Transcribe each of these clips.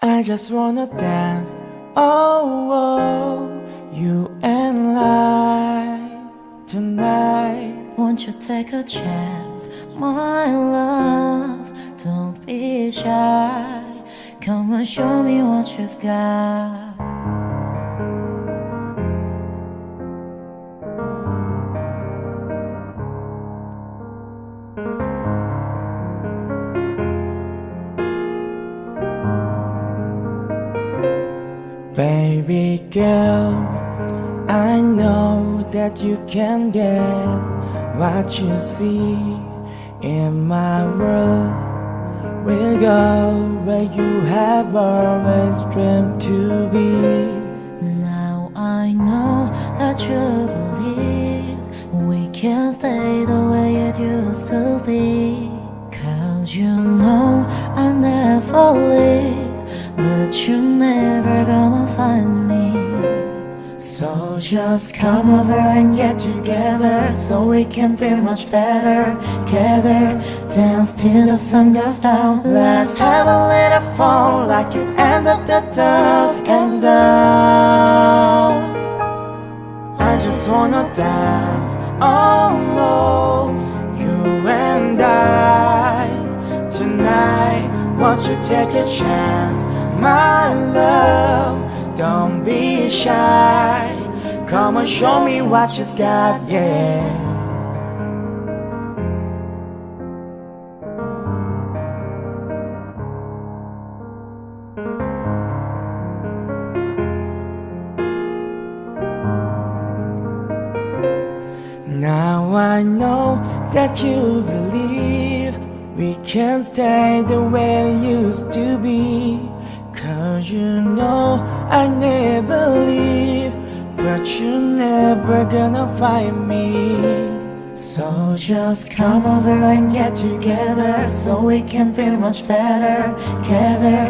I just wanna dance, oh, oh, you and I tonight. Won't you take a chance, my love? Don't be shy. Come and show me what you've got. Baby girl, I know that you can get what you see in my world. We'll go where you have always dreamed to be. Now I know that you believe we can stay the way it used to be. 'Cause you know I'll never leave, but you're never gonna find me. So just come over and get together, so we can feel much better. Together, dance till the sun goes down. Let's have a little fun, like it's end of the dusk and down. I just wanna dance, oh no, you and I tonight. Won't you take a chance, my love? Don't be shy. Come and show me what you've got, yeah. Now I know that you believe we can stay the way it used to be. 'Cause you know I never leave, but you're never gonna find me. So just come over and get together, so we can feel much better. Together,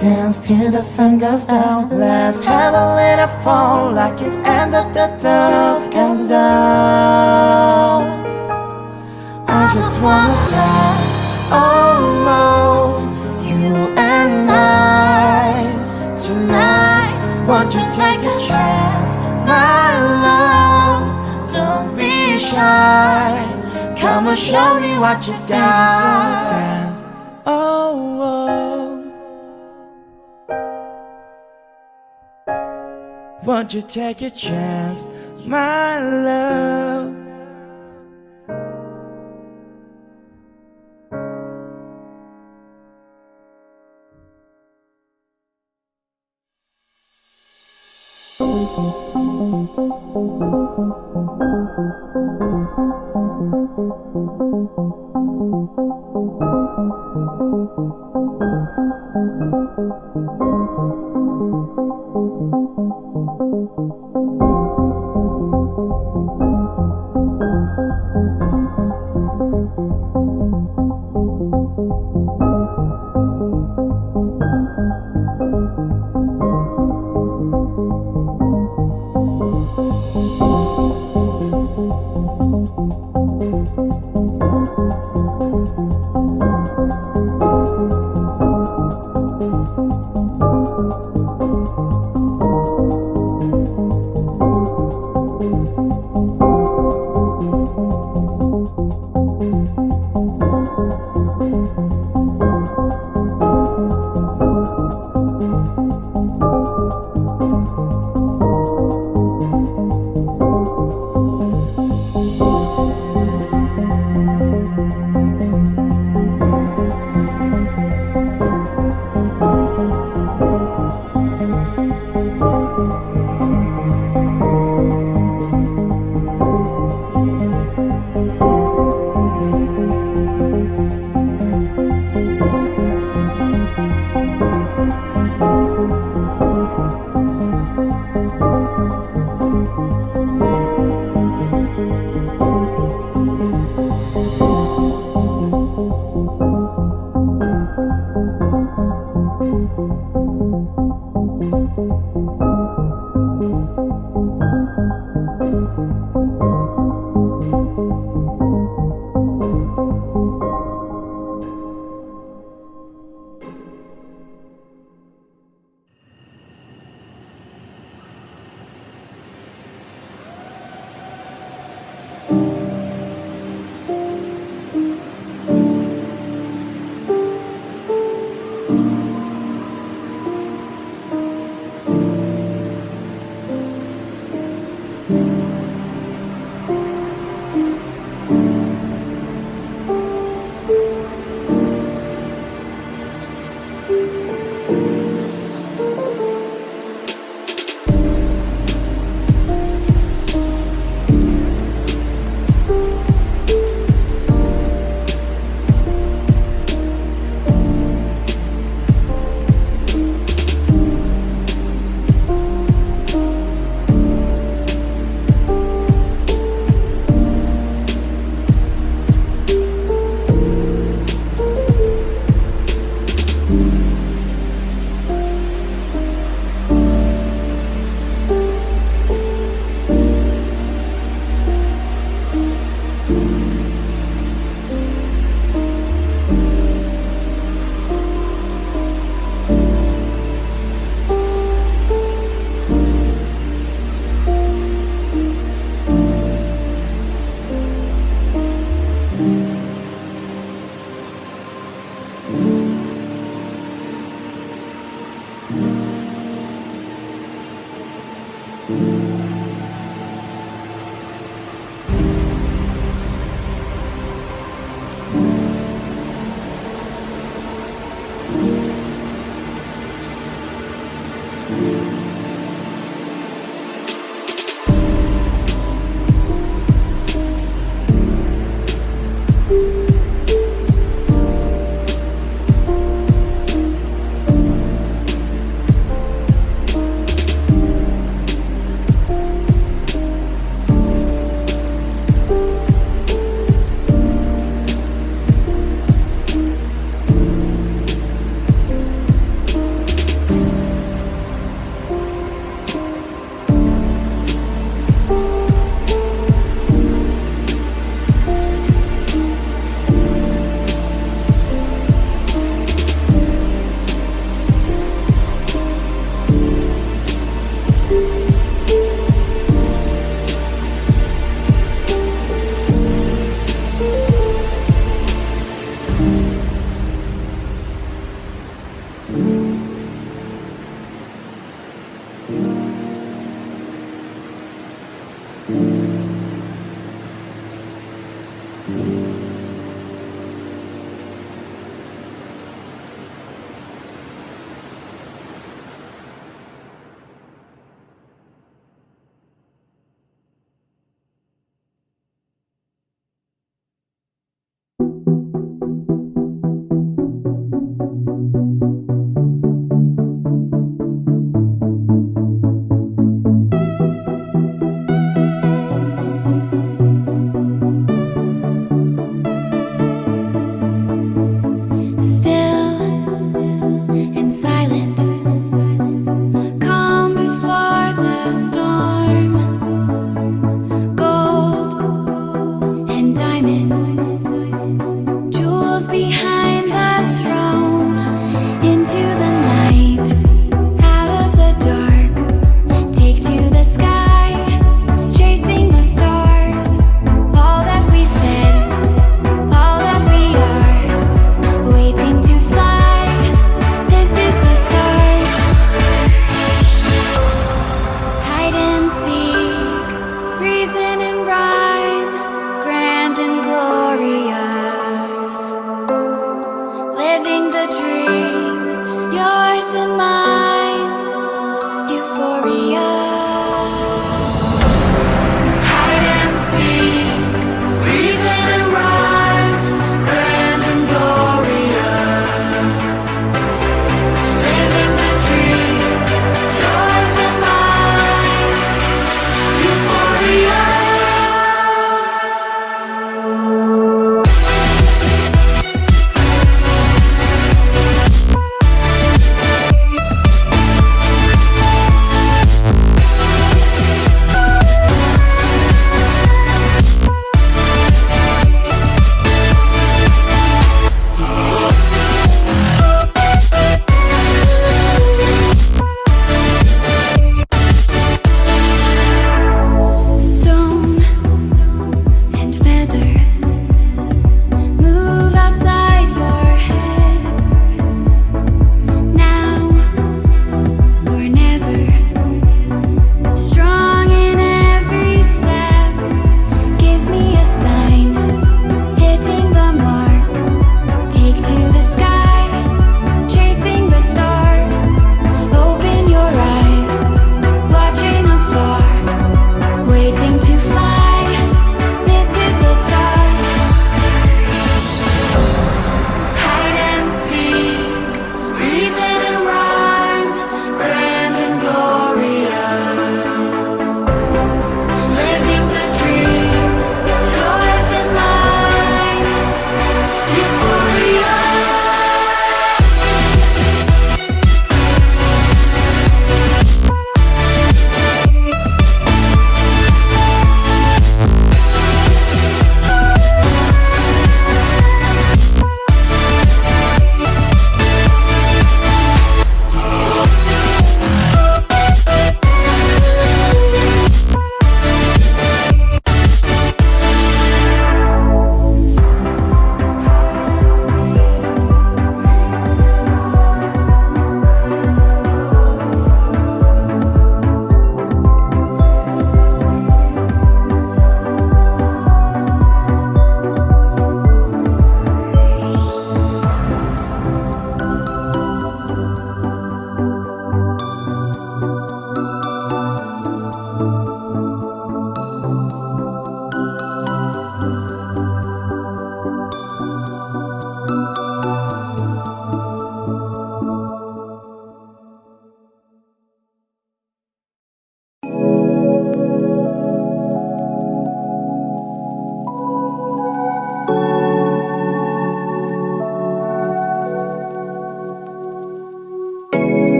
dance till the sun goes down. Let's have a little fun, like it's end of the dusk and down. I just wanna dance, oh no, you and I tonight. Won't you take a chance, my love? Don't be shy. Come and show me what you've got. I just wanna dance, oh, oh. Won't you take a chance, my love?